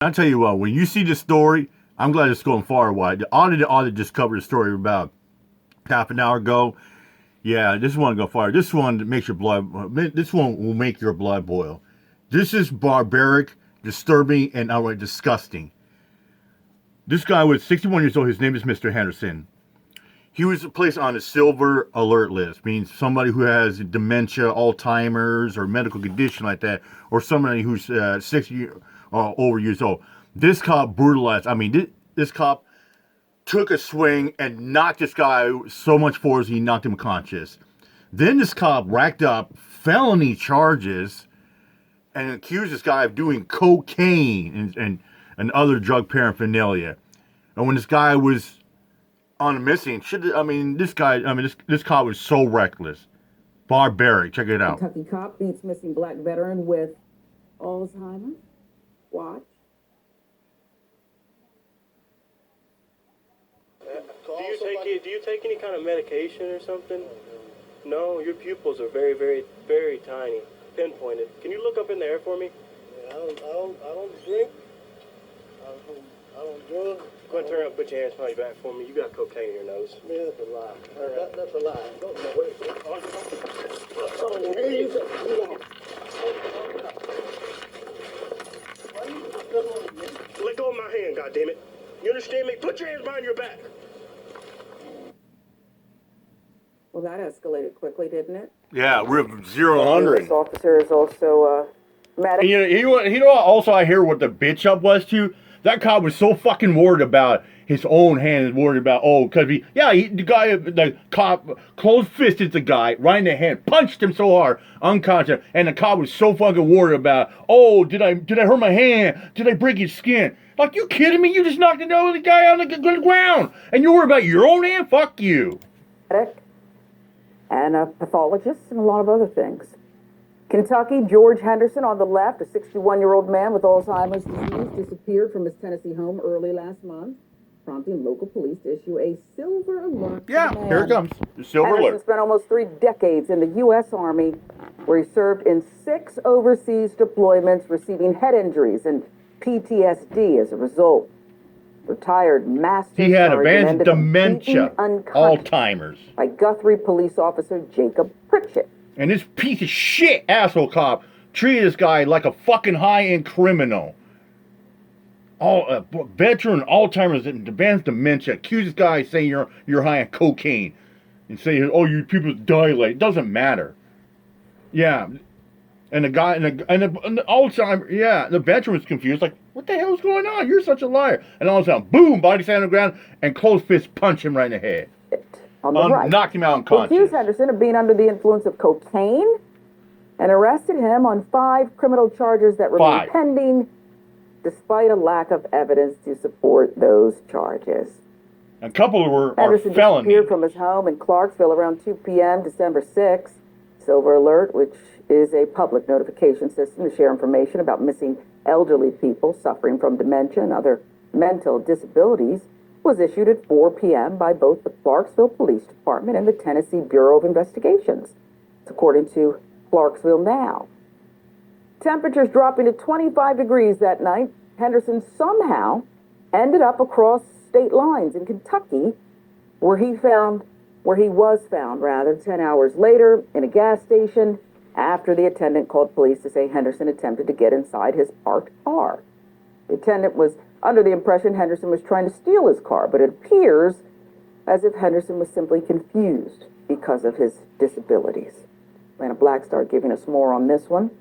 I'll tell you what, when you see this story, I'm glad it's going far wide. The audit just covered the story about half an hour ago. Yeah, this one go far. This one makes your blood. This one will make your blood boil. This is barbaric, disturbing, and outright disgusting. This guy was 61 years old. His name is Mr. Henderson. He was placed on a silver alert list, means somebody who has dementia, Alzheimer's, or medical condition like that, or somebody who's 60 or over years old. This cop brutalized. I mean, this cop took a swing and knocked this guy so much force he knocked him unconscious. Then this cop racked up felony charges and accused this guy of doing cocaine and other drug paraphernalia. And when this guy was on a missing, this cop was so reckless. Barbaric. Check it out. Kentucky cop beats missing black veteran with Alzheimer. Watch. Do you take any kind of medication or something? No, your pupils are very, very, very tiny, pinpointed. Can you look up in the air for me? Yeah, I don't drink. I don't drug. Go ahead and turn around and put your hands behind your back for me. You got cocaine in your nose. Yeah, that's a lie. That's a lie. Don't know what it is. Let go of my hand, goddammit. You understand me? Put your hands behind your back. Well, that escalated quickly, didn't it? Yeah, we're 0 to 100. This officer is also mad. And you know what also I hear what the bitch up was too? That cop was so fucking worried about his own hand, worried about, the cop close-fisted the guy right in the hand, punched him so hard, unconscious, and the cop was so fucking worried about, did I hurt my hand? Did I break his skin? Like, you kidding me? You just knocked the guy on the ground, and you worry about your own hand? Fuck you. And a pathologist and a lot of other things. Kentucky, George Henderson on the left, a 61-year-old man with Alzheimer's disease, disappeared from his Tennessee home early last month, prompting local police to issue a silver alert. Yeah, here it comes. The silver Henderson alert. spent almost 3 decades in the U.S. Army, where he served in 6 overseas deployments, receiving head injuries and PTSD as a result. Retired master He had sergeant advanced dementia, Alzheimer's. By Guthrie police officer Jacob Pritchett. And this piece of shit asshole cop treated this guy like a fucking high-end criminal. Veteran Alzheimer's and advanced dementia. Accused this guy saying you're high on cocaine. And saying, your people die late. It doesn't matter. Yeah. And the guy, and the Alzheimer, the veteran was confused. Like, what the hell's going on? You're such a liar. And all of a sudden, boom, body slammed on the ground, and closed fist punch him right in the head. On the right. Knocked him out unconscious. Accused Henderson of being under the influence of cocaine and arrested him on 5 criminal charges that remain pending, despite a lack of evidence to support those charges. A couple are Henderson felonies. disappeared from his home in Clarksville around 2 p.m. December 6th. Silver Alert, which is a public notification system to share information about missing elderly people suffering from dementia and other mental disabilities, was issued at 4 p.m. by both the Clarksville Police Department and the Tennessee Bureau of Investigations. It's according to Clarksville Now. Temperatures dropping to 25 degrees that night. Henderson somehow ended up across state lines in Kentucky, where he was found 10 hours later in a gas station after the attendant called police to say Henderson attempted to get inside his parked car. The attendant was under the impression Henderson was trying to steal his car, but it appears as if Henderson was simply confused because of his disabilities. Atlanta Blackstar giving us more on this one.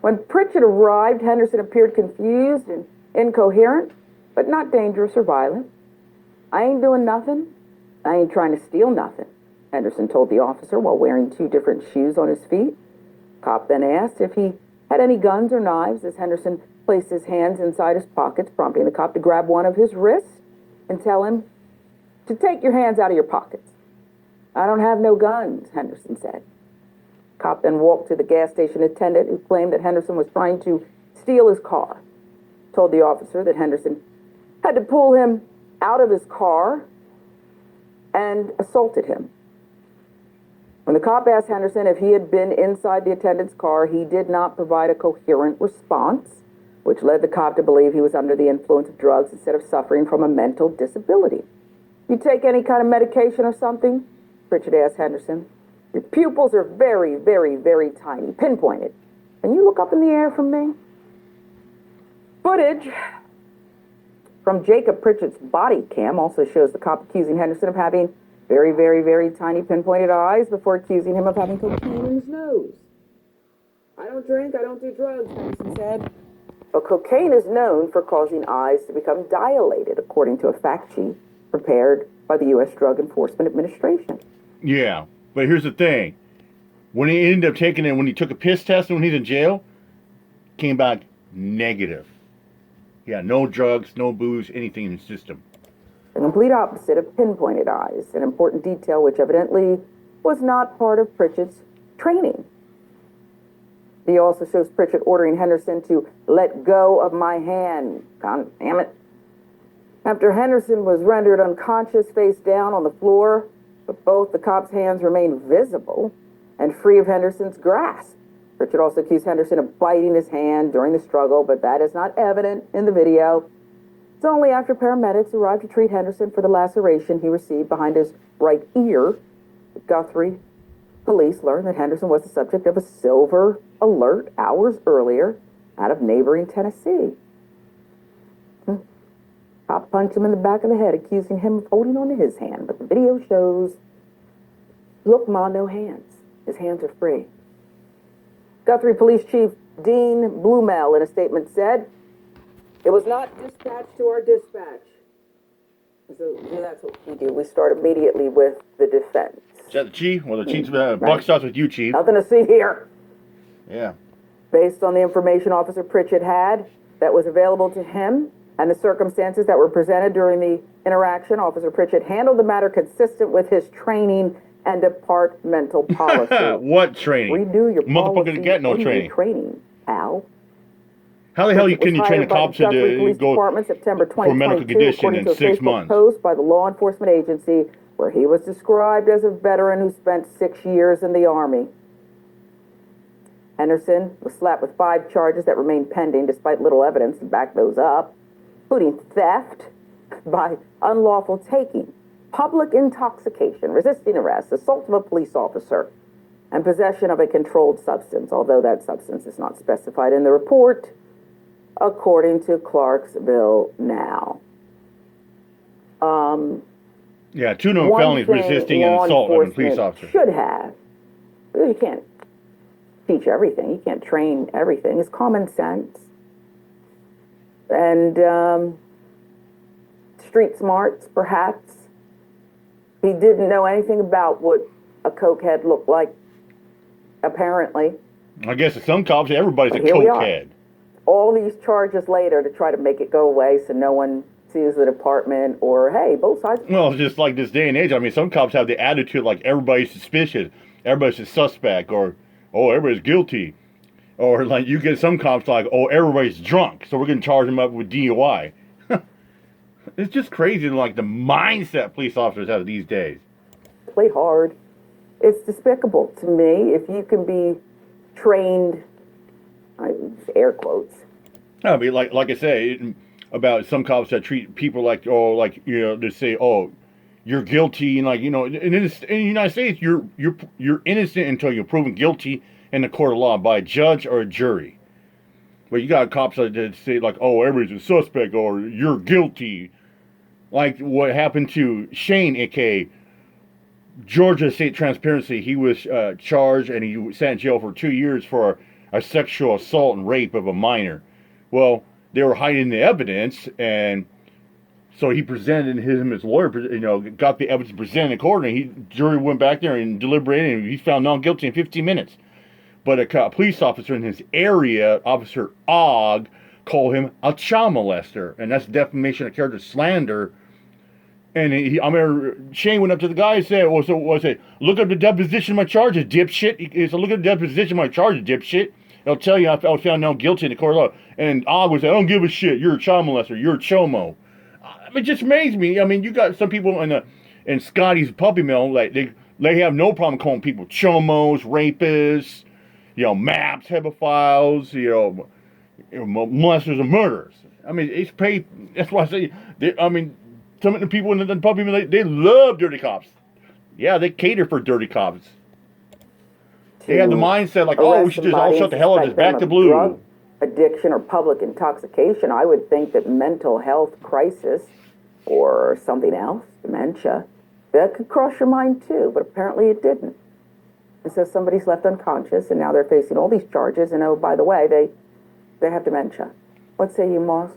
When Pritchett arrived, Henderson appeared confused and incoherent, but not dangerous or violent. I ain't doing nothing. I ain't trying to steal nothing, Henderson told the officer while wearing 2 different shoes on his feet. Cop then asked if he had any guns or knives as Henderson placed his hands inside his pockets, prompting the cop to grab one of his wrists and tell him to take your hands out of your pockets. I don't have no guns, Henderson said. Cop then walked to the gas station attendant who claimed that Henderson was trying to steal his car. Told the officer that Henderson had to pull him out of his car and assaulted him. When the cop asked Henderson if he had been inside the attendant's car, he did not provide a coherent response. which led the cop to believe he was under the influence of drugs instead of suffering from a mental disability. You take any kind of medication or something? Pritchett asked Henderson. Your pupils are very, very, very tiny, pinpointed. Can you look up in the air from me? Footage from Jacob Pritchett's body cam also shows the cop accusing Henderson of having very, very, very tiny pinpointed eyes before accusing him of having cocaine in his nose. I don't drink, I don't do drugs, Henderson said. But cocaine is known for causing eyes to become dilated, according to a fact sheet prepared by the U.S. Drug Enforcement Administration. Yeah, but here's the thing. When he ended up taking it, when he took a piss test and when he's in jail, came back negative. Yeah, no drugs, no booze, anything in the system. The complete opposite of pinpointed eyes, an important detail which evidently was not part of Pritchett's training. He also shows Pritchett ordering Henderson to let go of my hand. God damn it. After Henderson was rendered unconscious face down on the floor, but both the cop's hands remained visible and free of Henderson's grasp. Pritchett also accused Henderson of biting his hand during the struggle, but that is not evident in the video. It's only after paramedics arrived to treat Henderson for the laceration he received behind his right ear that Guthrie police learned that Henderson was the subject of a silver alert hours earlier out of neighboring Tennessee. Cop punched him in the back of the head, accusing him of holding on to his hand, but the video shows, look, Ma, no hands. His hands are free. Guthrie Police Chief Dean Blumel in a statement said, it was not dispatched to our dispatch. So that's what we do. We start immediately with the defense. Is that the chief? Well, the chief's buck stops with you, chief. Nothing to see here. Yeah. Based on the information Officer Pritchett had that was available to him and the circumstances that were presented during the interaction, Officer Pritchett handled the matter consistent with his training and departmental policy. What training? Redo your Motherfucker policy. get no What are you training. Training, pal. How the hell can you train a Pritchett was cop hired by the to Guthrie Police go Department, September for medical 2022, condition according in to a 6 Facebook months? post by the law enforcement agency, where he was described as a veteran who spent 6 years in the Army. Henderson was slapped with 5 charges that remain pending despite little evidence to back those up, including theft by unlawful taking, public intoxication, resisting arrest, assault of a police officer, and possession of a controlled substance, although that substance is not specified in the report, according to Clarksville Now. Yeah, 2 known felonies, resisting and assault of a police officer. Should have. You can't teach everything. You can't train everything. It's common sense. And street smarts, perhaps. He didn't know anything about what a cokehead looked like, apparently. I guess to some cops, everybody's a Here we are. cokehead. All these charges later to try to make it go away so no one sues the department or, hey, both sides. Well, it's just like this day and age. I mean, some cops have the attitude like everybody's suspicious, everybody's a suspect, or, oh, everybody's guilty. Or like you get some cops like, oh, everybody's drunk, so we're going to charge them up with DUI. It's just crazy, like the mindset police officers have these days. Play hard. It's despicable to me if you can be trained, I use air quotes. I mean, like I say about some cops that treat people like, oh, like, you know, they say, oh, you're guilty, and like, you know, in the United States, you're innocent until you're proven guilty in the court of law by a judge or a jury. But you got cops that say like, oh, everybody's a suspect, or you're guilty. Like what happened to Shane, a.k.a. Georgia State Transparency. He was charged and he sat in jail for 2 years for a sexual assault and rape of a minor. Well, they were hiding the evidence, and so he presented his lawyer, you know, got the evidence presented in court, and jury went back there and deliberated, and he found not guilty in 15 minutes. But a police officer in his area, Officer Ogg, called him a child molester, and that's defamation of character, slander. And I remember Shane went up to the guy and said, well, so was it, look up the deposition of my charges, dipshit. He said, look at the deposition of my charges, dipshit. It'll tell you I was found not guilty in the court of law. And Ogg was like, I don't give a shit. You're a child molester. You're a chomo. It just amazed me. I mean, you got some people in Scotty's puppy mill, like they have no problem calling people chomos, rapists, you know, maps, hebophiles, you molesters and murderers. I mean, it's paid. That's why I say. I mean, some of the people in the public, they love dirty cops. Yeah, they cater for dirty cops. They have the mindset like, oh, we should just all shut the hell up. It's back to blue. Drug addiction or public intoxication. I would think that mental health crisis or something else, dementia, that could cross your mind too. But apparently it didn't. And so somebody's left unconscious, and now they're facing all these charges. And oh, by the way, they have dementia. What say you, Moss?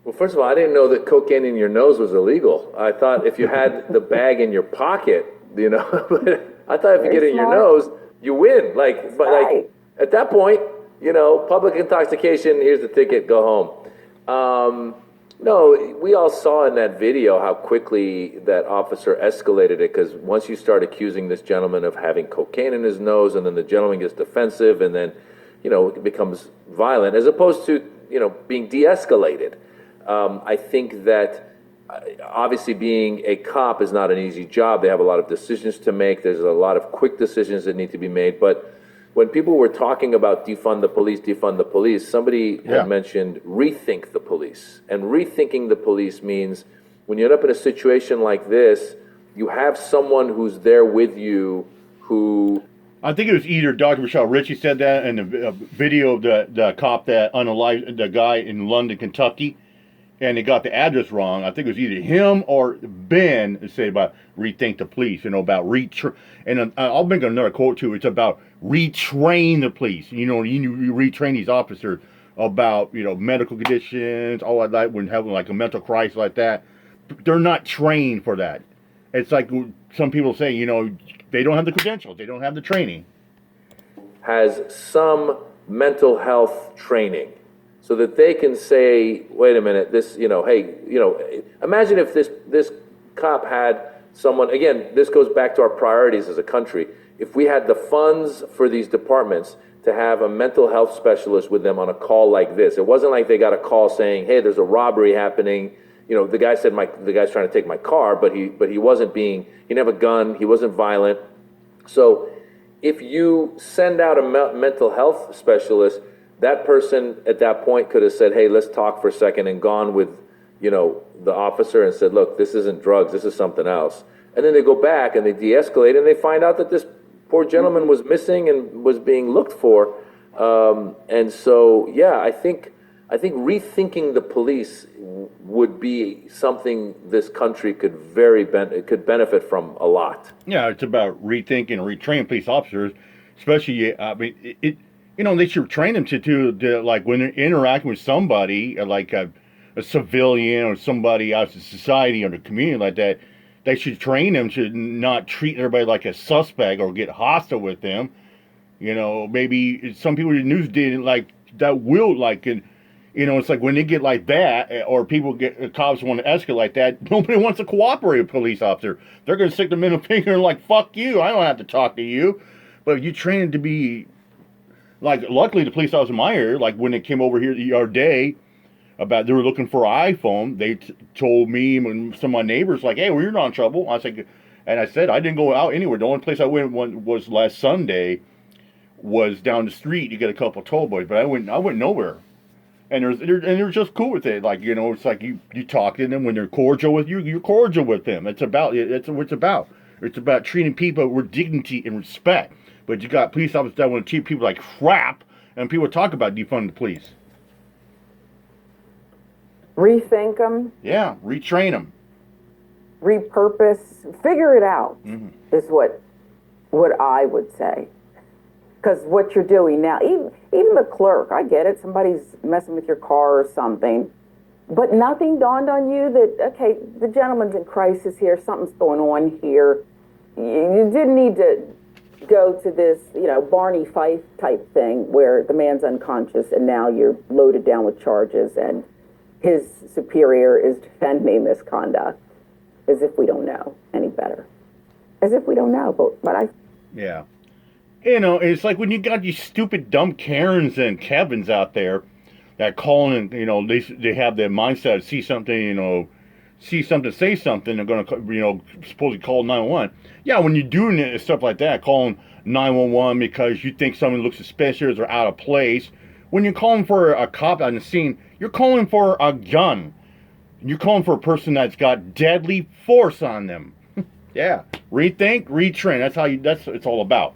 Well, first of all, I didn't know that cocaine in your nose was illegal. I thought if you had the bag in your pocket, you know, I thought if you get it in your nose, you win. Like at that point, you know, public intoxication, here's the ticket, go home. No, we all saw in that video how quickly that officer escalated it, because once you start accusing this gentleman of having cocaine in his nose, and then the gentleman gets defensive, and then, you know, it becomes violent, as opposed to, you know, being de-escalated. I think that obviously being a cop is not an easy job. They have a lot of decisions to make. There's a lot of quick decisions that need to be made. But when people were talking about defund the police, somebody had mentioned rethink the police. And rethinking the police means when you end up in a situation like this, you have someone who's there with you who... I think it was either Dr. Michelle Ritchie said that in the video of the cop that unalived the guy in London, Kentucky, and they got the address wrong. I think it was either him or Ben that said about rethink the police, you know, about and I'll make another quote too. It's about retrain the police. You know, you retrain these officers about, you know, medical conditions, all of that, when having like a mental crisis like that. They're not trained for that. It's like some people say, you know, they don't have the credentials, they don't have the training. Has some mental health training, so that they can say, wait a minute, this, you know, hey, you know, imagine if this cop had someone, again, this goes back to our priorities as a country. If we had the funds for these departments to have a mental health specialist with them on a call like this, it wasn't like they got a call saying, hey, there's a robbery happening. You know, the guy said the guy's trying to take my car, but he wasn't he didn't have a gun, he wasn't violent. So if you send out a mental health specialist, that person at that point could have said, hey, let's talk for a second, and gone with, you know, the officer and said, look, this isn't drugs, this is something else. And then they go back and they de-escalate, and they find out that this poor gentleman was missing and was being looked for. And so, yeah, I think rethinking the police would be something this country could benefit from a lot. Yeah, it's about rethinking and retraining police officers, especially, I mean, you know, they should train them to like when they're interacting with somebody, like a civilian or somebody out of society or the community like that, they should train them to not treat everybody like a suspect or get hostile with them. You know, maybe some people in the news didn't like that will like, and you know, it's like when they get like that, or cops want to escalate like that, nobody wants to cooperate with a police officer. They're going to stick the middle finger and like, fuck you, I don't have to talk to you. But if you train them to be, like, luckily the police officer in my area, like when they came over here the other day, they were looking for an iPhone, they told me and some of my neighbors, like, hey, well, you're not in trouble. I said, I didn't go out anywhere. The only place I went was last Sunday, was down the street to get a couple of toll boys, but I went nowhere. And they're just cool with it. Like, you know, it's like you talk to them when they're cordial with you, you're cordial with them. It's what it's about. It's about treating people with dignity and respect. But you got police officers that want to treat people like crap, and people talk about defunding the police. Rethink them. Yeah, retrain them. Repurpose. Figure it out is what I would say. Because what you're doing now, even the clerk, I get it, somebody's messing with your car or something, but nothing dawned on you that, okay, the gentleman's in crisis here, something's going on here. You didn't need to go to this, you know, Barney Fife type thing where the man's unconscious and now you're loaded down with charges and his superior is defending misconduct, as if we don't know any better. As if we don't know, but Yeah. You know, it's like when you got these stupid dumb Karens and Kevins out there that call and, you know, they have their mindset of see something, you know, say something, they're going to, you know, supposedly call 911. Yeah, when you're doing it, stuff like that, calling 911 because you think someone looks suspicious or out of place, When you're calling for a cop on the scene, you're calling for a gun. You're calling for a person that's got deadly force on them. Yeah. Rethink, retrain. That's what it's all about.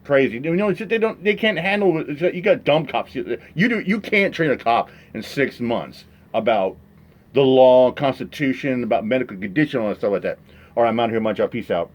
Crazy. You know, they can't handle it. You got dumb cops. You can't train a cop in 6 months about the law, constitution, about medical condition, all that stuff like that. All right, I'm out of here. My job. Peace out.